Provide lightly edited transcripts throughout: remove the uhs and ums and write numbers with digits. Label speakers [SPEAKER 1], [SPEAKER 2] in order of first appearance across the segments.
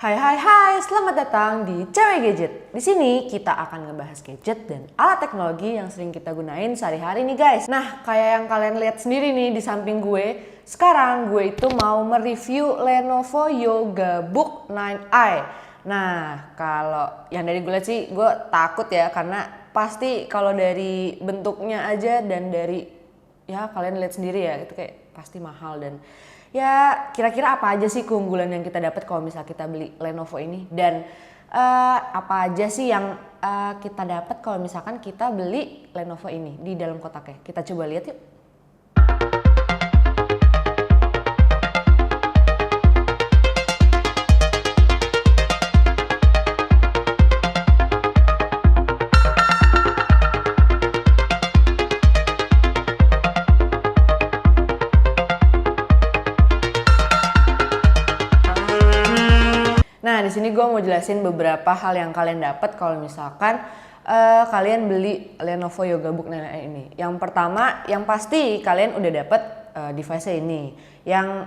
[SPEAKER 1] Hai hai hai, selamat datang di Cewek Gadget. Di sini kita akan ngebahas gadget dan alat teknologi yang sering kita gunain sehari-hari nih guys. Nah, kayak yang kalian lihat sendiri nih di samping gue, sekarang gue itu mau mereview Lenovo Yoga Book 9i. Nah, kalau yang dari gue lihat sih, gue takut ya karena pasti kalau dari bentuknya aja dan dari ya kalian lihat sendiri ya, itu kayak pasti mahal dan ya kira-kira apa aja sih keunggulan yang kita dapat kalau misal kita beli Lenovo ini dan apa aja sih yang kita dapat kalau misalkan kita beli Lenovo ini di dalam kotaknya. Kita coba lihat yuk. Nah, di sini gue mau jelasin beberapa hal yang kalian dapat kalau misalkan kalian beli Lenovo Yoga Book 9i ini. Yang pertama, yang pasti kalian udah dapat device-nya ini, yang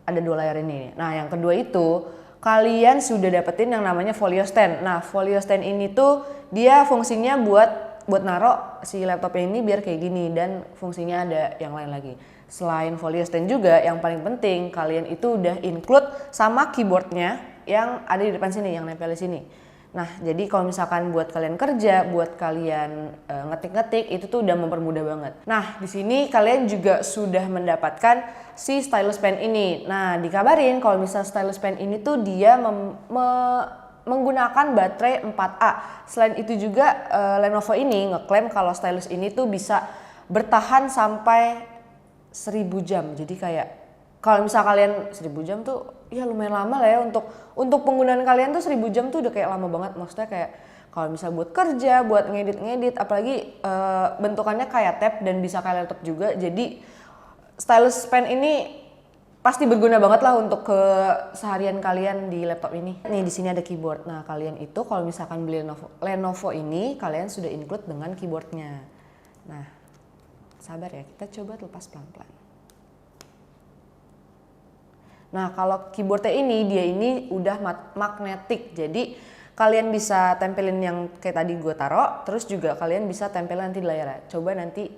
[SPEAKER 1] ada 2 layar ini. Nah, yang kedua itu kalian sudah dapetin yang namanya folio stand. Nah, folio stand ini tuh dia fungsinya buat naruh si laptopnya ini biar kayak gini, dan fungsinya ada yang lain lagi. Selain folio stand juga, yang paling penting kalian itu udah include sama keyboardnya yang ada di depan sini, yang nempel di sini. Nah, jadi kalau misalkan buat kalian kerja, buat kalian ngetik-ngetik, itu tuh udah mempermudah banget. Nah, di sini kalian juga sudah mendapatkan si stylus pen ini. Nah, dikabarin kalau misal stylus pen ini tuh dia menggunakan baterai 4A. Selain itu juga Lenovo ini ngeklaim kalau stylus ini tuh bisa bertahan sampai 1000 jam. Jadi kayak kalau misal kalian 1000 jam tuh ya lumayan lama lah ya untuk penggunaan kalian tuh 1000 jam tuh udah kayak lama banget. Maksudnya kayak kalau misal buat kerja, buat ngedit, apalagi bentukannya kayak tab dan bisa kayak laptop juga. Jadi stylus pen ini pasti berguna banget lah untuk keseharian kalian di laptop ini. Nih di sini ada keyboard. Nah, kalian itu kalau misalkan beli Lenovo ini, kalian sudah include dengan keyboardnya. Nah, sabar ya, kita coba lepas pelan-pelan. Nah, kalau keyboardnya ini, dia ini udah magnetik. Jadi kalian bisa tempelin yang kayak tadi gue taruh, terus juga kalian bisa tempelin nanti di layarnya. Coba nanti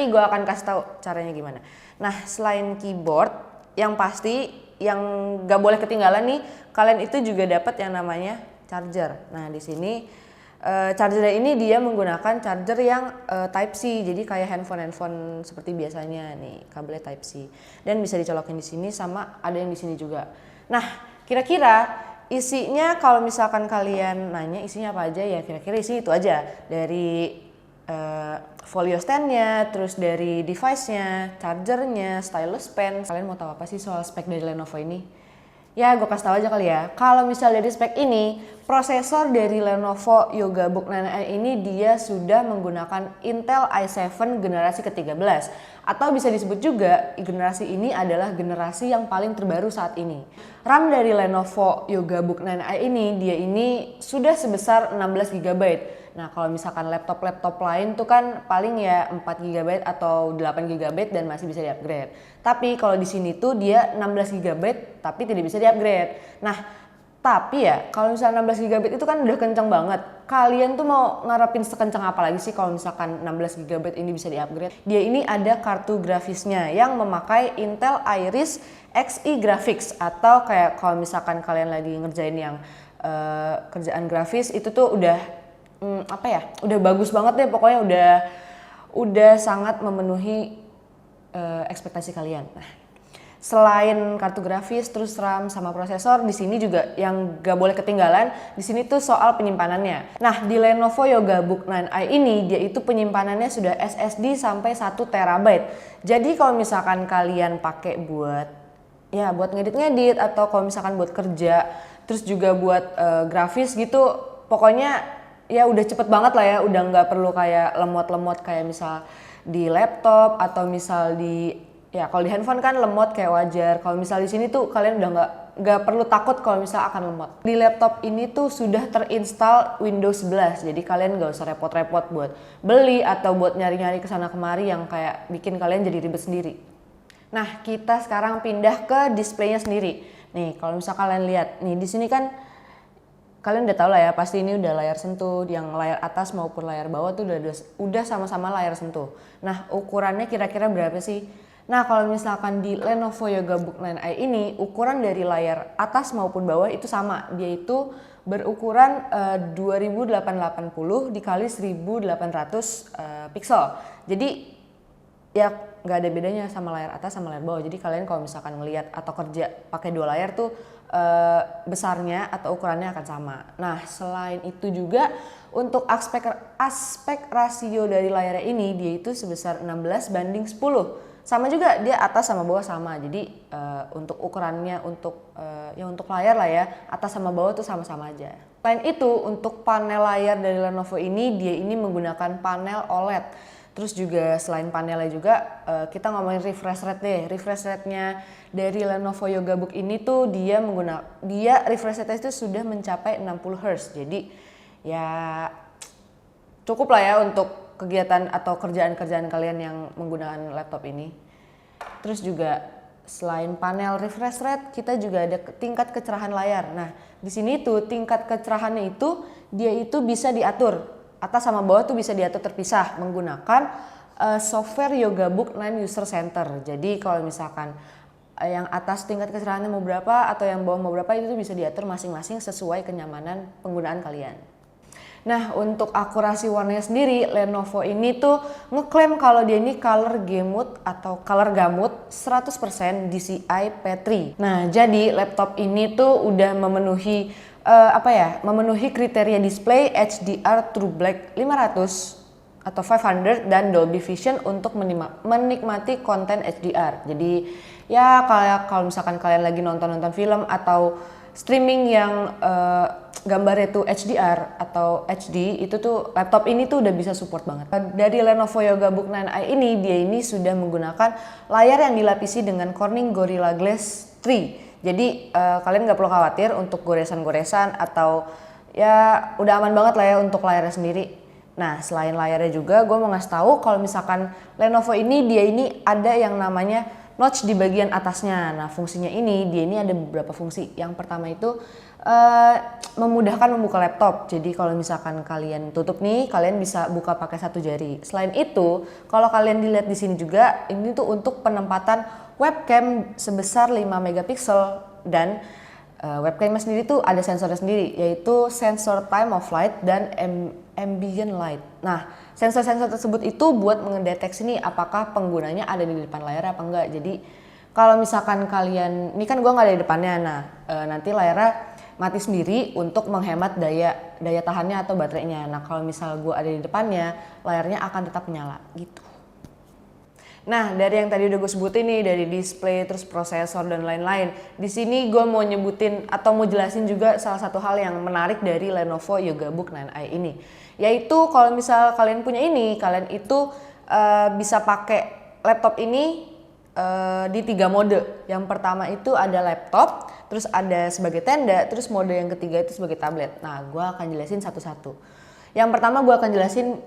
[SPEAKER 1] gue akan kasih tahu caranya gimana. Nah, selain keyboard, yang pasti yang gak boleh ketinggalan nih, kalian itu juga dapat yang namanya charger. Nah, di sini charger ini dia menggunakan charger yang Type C, jadi kayak handphone seperti biasanya nih, kabelnya Type C, dan bisa dicolokin di sini sama ada yang di sini juga. Nah, kira-kira isinya kalau misalkan kalian nanya isinya apa aja, ya kira-kira isi itu aja dari folio stand-nya, terus dari device-nya, chargernya, stylus pen. Kalian mau tahu apa sih soal spek dari Lenovo ini? Ya, gue kasih tahu aja kali ya. Kalau misal dari spek ini, prosesor dari Lenovo Yoga Book 9i ini dia sudah menggunakan Intel i7 generasi ke-13. Atau bisa disebut juga generasi ini adalah generasi yang paling terbaru saat ini. RAM dari Lenovo Yoga Book 9i ini, dia ini sudah sebesar 16 GB. Nah, kalau misalkan laptop lain tuh kan paling ya 4 GB atau 8 GB dan masih bisa di-upgrade. Tapi kalau di sini tuh dia 16 GB tapi tidak bisa di-upgrade. Nah, tapi ya kalau misalnya 16 GB itu kan udah kencang banget. Kalian tuh mau ngarepin sekencang apa lagi sih kalau misalkan 16 GB ini bisa di-upgrade? Dia ini ada kartu grafisnya yang memakai Intel Iris Xe Graphics, atau kayak kalau misalkan kalian lagi ngerjain yang kerjaan grafis itu tuh udah udah bagus banget deh, pokoknya udah sangat memenuhi ekspektasi kalian. Nah, selain kartu grafis, terus RAM sama prosesor, di sini juga yang gak boleh ketinggalan di sini tuh soal penyimpanannya. Nah, di Lenovo Yoga Book 9i ini dia itu penyimpanannya sudah SSD sampai 1 TB. Jadi kalau misalkan kalian pakai buat ngedit atau kalau misalkan buat kerja, terus juga buat grafis gitu, pokoknya ya udah cepet banget lah ya, udah nggak perlu kayak lemot-lemot kayak misal di laptop atau misal kalau di handphone kan lemot kayak wajar. Kalau misal di sini tuh kalian udah nggak perlu takut kalau misal akan lemot. Di laptop ini tuh sudah terinstall Windows 11, jadi kalian nggak usah repot-repot buat beli atau buat nyari-nyari kesana kemari yang kayak bikin kalian jadi ribet sendiri. Nah, kita sekarang pindah ke displaynya sendiri. Nih, kalau misalkan kalian lihat, nih di sini kan kalian udah tahu lah ya, pasti ini udah layar sentuh, yang layar atas maupun layar bawah tuh udah sama-sama layar sentuh. Nah, ukurannya kira-kira berapa sih? Nah, kalau misalkan di Lenovo Yogabook 9i ini, ukuran dari layar atas maupun bawah itu sama. Dia itu berukuran 2880 dikali 1800 pixel. Jadi ya nggak ada bedanya sama layar atas sama layar bawah. Jadi kalian kalau misalkan ngelihat atau kerja pakai dua layar tuh besarnya atau ukurannya akan sama. Nah, selain itu juga untuk aspek rasio dari layarnya ini dia itu sebesar 16:10. Sama juga, dia atas sama bawah sama. Jadi untuk ukurannya untuk layar lah ya, atas sama bawah tuh sama-sama aja. Selain itu, untuk panel layar dari Lenovo ini dia ini menggunakan panel OLED. Terus juga selain panelnya juga kita ngomongin refresh rate deh. Refresh rate-nya dari Lenovo Yogabook ini tuh dia refresh rate itu sudah mencapai 60 Hz. Jadi ya cukup lah ya untuk kegiatan atau kerjaan-kerjaan kalian yang menggunakan laptop ini. Terus juga selain panel refresh rate, kita juga ada tingkat kecerahan layar. Nah, di sini tuh tingkat kecerahannya itu dia itu bisa diatur. Atas sama bawah tuh bisa diatur terpisah menggunakan software Yogabook 9 User Center. Jadi kalau misalkan yang atas tingkat kecerahannya mau berapa atau yang bawah mau berapa itu tuh bisa diatur masing-masing sesuai kenyamanan penggunaan kalian. Nah, untuk akurasi warnanya sendiri, Lenovo ini tuh ngeklaim kalau dia ini color gamut atau color gamut 100% DCI P3. Nah, jadi laptop ini tuh udah memenuhi memenuhi kriteria display HDR True Black 500 atau 500 dan Dolby Vision untuk menikmati konten HDR. Jadi ya kalau misalkan kalian lagi nonton film atau streaming yang gambarnya tuh HDR atau HD, itu tuh laptop ini tuh udah bisa support banget. Dari Lenovo Yogabook 9i ini, dia ini sudah menggunakan layar yang dilapisi dengan Corning Gorilla Glass 3. Jadi kalian nggak perlu khawatir untuk goresan-goresan atau ya udah aman banget lah ya untuk layarnya sendiri. Nah, selain layarnya juga gue mau ngasih tahu kalau misalkan Lenovo ini dia ini ada yang namanya notch di bagian atasnya. Nah, fungsinya dia ini ada beberapa fungsi. Yang pertama itu memudahkan membuka laptop. Jadi kalau misalkan kalian tutup nih, kalian bisa buka pakai satu jari. Selain itu, kalau kalian dilihat di sini juga, ini tuh untuk penempatan webcam sebesar 5 megapiksel dan webcamnya sendiri tuh ada sensornya sendiri, yaitu sensor time of flight dan ambient light. Nah, sensor-sensor tersebut itu buat mendeteksi nih apakah penggunanya ada di depan layar apa enggak. Jadi kalau misalkan kalian, ini kan gue nggak ada di depannya, nah nanti layarnya mati sendiri untuk menghemat daya tahannya atau baterainya. Nah, kalau misal gue ada di depannya, layarnya akan tetap menyala gitu. Nah, dari yang tadi udah gue sebutin nih, dari display, terus prosesor dan lain-lain. Di sini gue mau nyebutin atau mau jelasin juga salah satu hal yang menarik dari Lenovo Yogabook 9i ini. Yaitu kalau misal kalian punya ini, kalian itu bisa pakai laptop ini di 3 mode. Yang pertama itu ada laptop, terus ada sebagai tenda, terus mode yang ketiga itu sebagai tablet. Nah, gue akan jelasin satu-satu. Yang pertama gue akan jelasin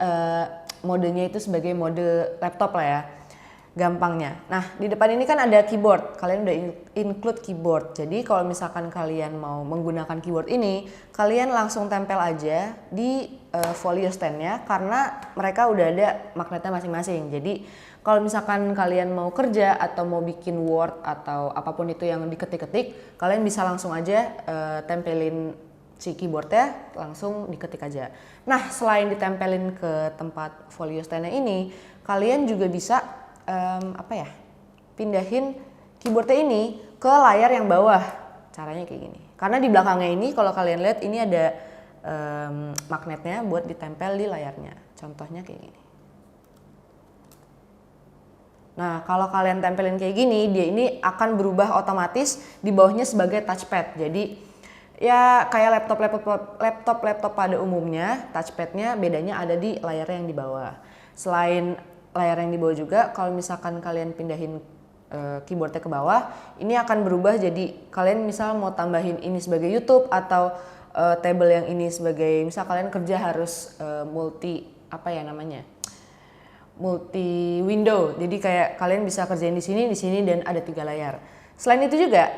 [SPEAKER 1] modenya itu sebagai mode laptop lah ya, gampangnya. Nah, di depan ini kan ada keyboard, kalian udah include keyboard. Jadi kalau misalkan kalian mau menggunakan keyboard ini, kalian langsung tempel aja di folio standnya karena mereka udah ada magnetnya masing-masing. Jadi kalau misalkan kalian mau kerja atau mau bikin Word atau apapun itu yang diketik-ketik, kalian bisa langsung aja tempelin si keyboardnya, langsung diketik aja. Nah, selain ditempelin ke tempat folio standnya ini, kalian juga bisa pindahin keyboardnya ini ke layar yang bawah. Caranya kayak gini. Karena di belakangnya ini kalau kalian lihat ini ada magnetnya buat ditempel di layarnya. Contohnya kayak gini. Nah, kalau kalian tempelin kayak gini, dia ini akan berubah otomatis di bawahnya sebagai touchpad. Jadi ya kayak laptop pada umumnya, touchpadnya bedanya ada di layar yang di bawah. Selain layar yang di bawah juga, kalau misalkan kalian pindahin keyboardnya ke bawah, ini akan berubah jadi kalian misal mau tambahin ini sebagai YouTube atau table yang ini sebagai misal kalian kerja harus multi window. Jadi kayak kalian bisa kerjain di sini dan ada 3 layar. Selain itu juga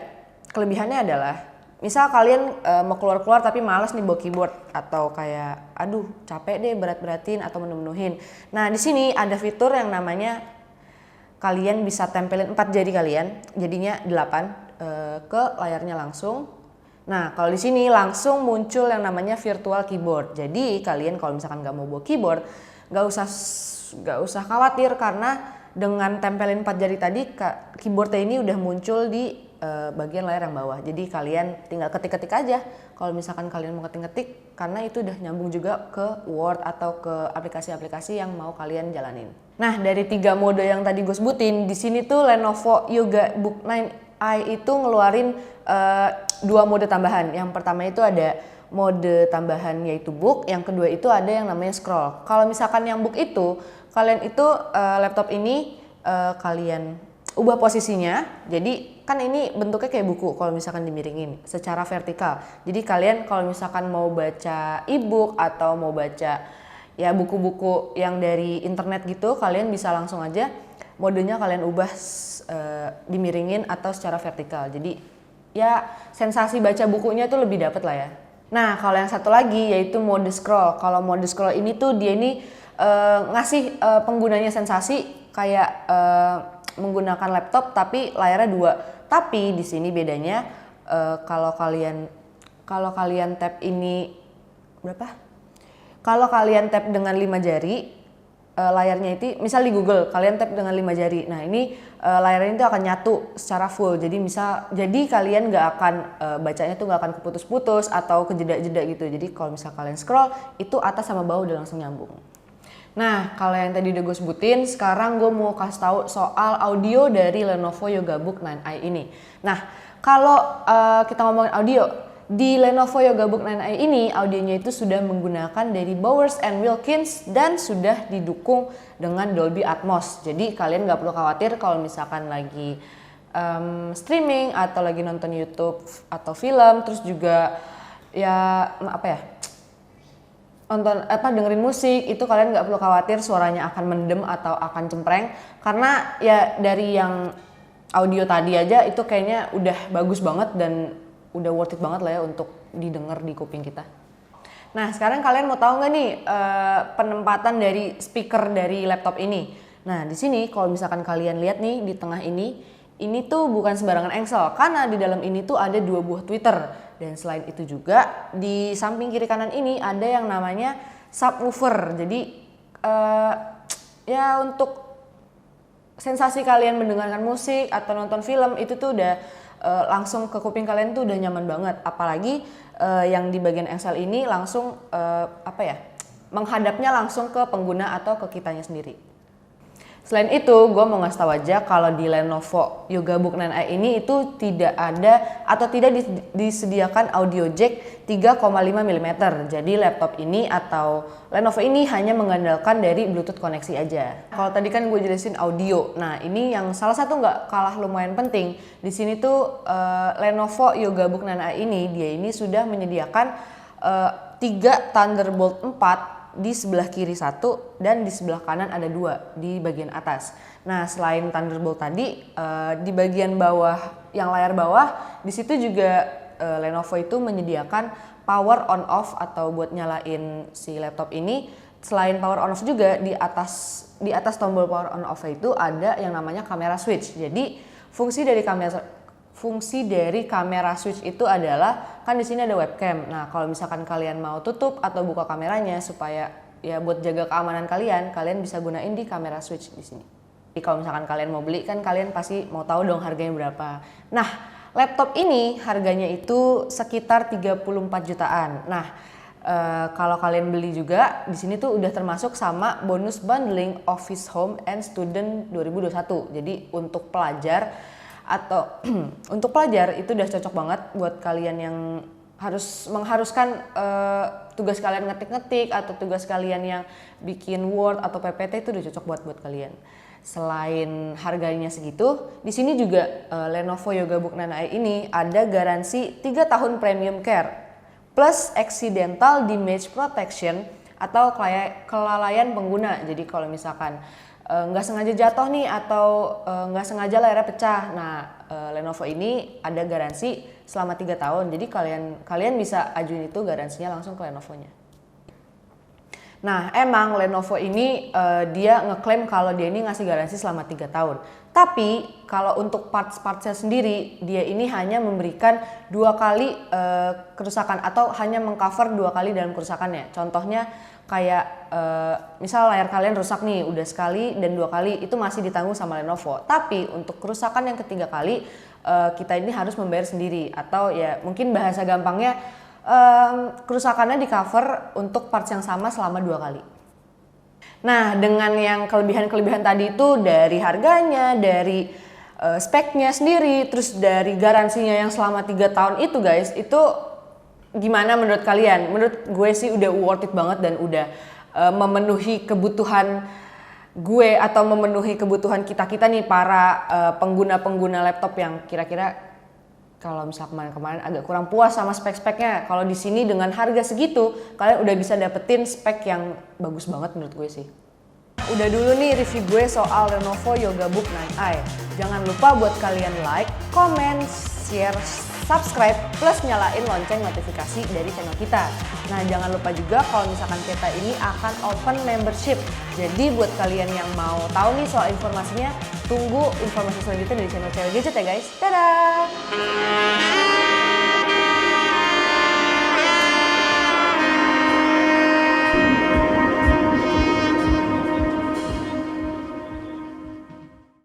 [SPEAKER 1] kelebihannya adalah misal kalian mau keluar-keluar tapi malas nih bawa keyboard atau kayak aduh capek deh berat-beratin atau menu-menuhin. Nah, di sini ada fitur yang namanya kalian bisa tempelin 4 jari kalian, jadinya 8 ke layarnya langsung. Nah, kalau di sini langsung muncul yang namanya virtual keyboard. Jadi kalian kalau misalkan nggak mau bawa keyboard, nggak usah khawatir karena dengan tempelin 4 jari tadi keyboardnya ini udah muncul di bagian layar yang bawah. Jadi kalian tinggal ketik-ketik aja kalau misalkan kalian mau ketik-ketik, karena itu udah nyambung juga ke Word atau ke aplikasi-aplikasi yang mau kalian jalanin. Nah, dari 3 mode yang tadi gue sebutin, di sini tuh Lenovo Yoga Book 9i itu ngeluarin 2 mode tambahan. Yang pertama itu ada mode tambahan yaitu book, yang kedua itu ada yang namanya scroll. Kalau misalkan yang book itu, kalian itu laptop ini kalian ubah posisinya, jadi kan ini bentuknya kayak buku kalau misalkan dimiringin secara vertikal. Jadi kalian kalau misalkan mau baca e-book atau mau baca ya buku-buku yang dari internet gitu, kalian bisa langsung aja modenya kalian ubah dimiringin atau secara vertikal. Jadi ya sensasi baca bukunya tuh lebih dapet lah ya. Nah, kalau yang satu lagi yaitu mode scroll. Kalau mode scroll ini tuh dia ini ngasih penggunanya sensasi kayak menggunakan laptop tapi layarnya 2. Tapi di sini bedanya kalau kalian tap ini berapa? Kalau kalian tap dengan 5 jari layarnya itu, misal di Google kalian tap dengan 5 jari. Nah, ini layarnya itu akan nyatu secara full. Jadi kalian nggak akan bacanya tuh nggak akan keputus-putus atau kejeda-jeda gitu. Jadi kalau misal kalian scroll itu atas sama bawah udah langsung nyambung. Nah, kalau yang tadi udah gue sebutin, sekarang gue mau kasih tahu soal audio dari Lenovo Yoga Book 9i ini. Nah, kalau kita ngomongin audio, di Lenovo Yoga Book 9i ini audionya itu sudah menggunakan dari Bowers & Wilkins dan sudah didukung dengan Dolby Atmos. Jadi kalian nggak perlu khawatir kalau misalkan lagi streaming atau lagi nonton YouTube atau film, terus juga ya dengerin musik, itu kalian nggak perlu khawatir suaranya akan mendem atau akan cempreng, karena ya dari yang audio tadi aja itu kayaknya udah bagus banget dan udah worth it banget lah ya untuk didengar di kuping kita. Nah, sekarang kalian mau tahu nggak nih penempatan dari speaker dari laptop ini? Nah, di sini kalau misalkan kalian lihat nih di tengah ini tuh bukan sembarangan engsel, karena di dalam ini tuh ada 2 buah tweeter. Dan selain itu juga di samping kiri kanan ini ada yang namanya subwoofer. Jadi ya untuk sensasi kalian mendengarkan musik atau nonton film itu tuh udah langsung ke kuping kalian tuh udah nyaman banget. Apalagi yang di bagian engsel ini langsung menghadapnya langsung ke pengguna atau ke kitanya sendiri. Selain itu, gue mau ngasih tahu aja kalau di Lenovo Yoga Book 9i ini itu tidak ada atau tidak disediakan audio jack 3,5 mm. Jadi laptop ini atau Lenovo ini hanya mengandalkan dari Bluetooth koneksi aja. Kalau tadi kan gue jelasin audio. Nah, ini yang salah satu nggak kalah lumayan penting. Di sini tuh Lenovo Yoga Book 9i dia ini sudah menyediakan 3 Thunderbolt 4 di sebelah kiri 1 dan di sebelah kanan ada 2 di bagian atas. Nah, selain Thunderbolt tadi di bagian bawah yang layar bawah di situ juga Lenovo itu menyediakan power on off atau buat nyalain si laptop ini. Selain power on off juga di atas tombol power on off itu ada yang namanya kamera switch. Jadi fungsi dari kamera switch itu adalah kan di sini ada webcam. Nah, kalau misalkan kalian mau tutup atau buka kameranya supaya ya buat jaga keamanan kalian bisa gunain di kamera switch di sini. Jadi kalau misalkan kalian mau beli kan kalian pasti mau tahu dong harganya berapa. Nah, laptop ini harganya itu sekitar 34 jutaan. Nah, kalau kalian beli juga di sini tuh udah termasuk sama bonus bundling Office Home and Student 2021. Jadi untuk pelajar atau untuk pelajar itu udah cocok banget buat kalian yang mengharuskan tugas kalian ngetik-ngetik atau tugas kalian yang bikin Word atau PPT itu udah cocok buat kalian. Selain harganya segitu, di sini juga Lenovo Yoga Book 9i ini ada garansi 3 tahun premium care plus accidental damage protection atau kelalaian pengguna. Jadi kalau misalkan nggak sengaja jatuh nih atau nggak sengaja layarnya pecah. Nah, Lenovo ini ada garansi selama 3 tahun. Jadi kalian bisa ajuin itu garansinya langsung ke Lenovo-nya. Nah, emang Lenovo ini dia ngeklaim kalau dia ini ngasih garansi selama 3 tahun. Tapi kalau untuk parts-partsnya sendiri, dia ini hanya memberikan 2 kali kerusakan atau hanya mengcover 2 kali dalam kerusakannya. Contohnya kayak misal layar kalian rusak nih udah sekali dan 2 kali, itu masih ditanggung sama Lenovo. Tapi untuk kerusakan yang ketiga kali kita ini harus membayar sendiri, atau ya mungkin bahasa gampangnya kerusakannya di cover untuk parts yang sama selama 2 kali. Nah, dengan yang kelebihan-kelebihan tadi itu dari harganya, dari speknya sendiri, terus dari garansinya yang selama 3 tahun itu guys, itu gimana menurut kalian? Menurut gue sih udah worth it banget dan udah memenuhi kebutuhan gue atau memenuhi kebutuhan kita nih para pengguna-pengguna laptop yang kira-kira kalau misal kemarin-kemarin agak kurang puas sama spek-speknya. Kalau di sini dengan harga segitu, kalian udah bisa dapetin spek yang bagus banget menurut gue sih. Udah dulu nih review gue soal Lenovo Yogabook 9i. Jangan lupa buat kalian like, comment, share, subscribe, plus nyalain lonceng notifikasi dari channel kita. Nah, jangan lupa juga kalau misalkan kita ini akan open membership. Jadi buat kalian yang mau tahu nih soal informasinya, tunggu informasi selanjutnya dari channel Cewek Gadget ya guys. Dadah!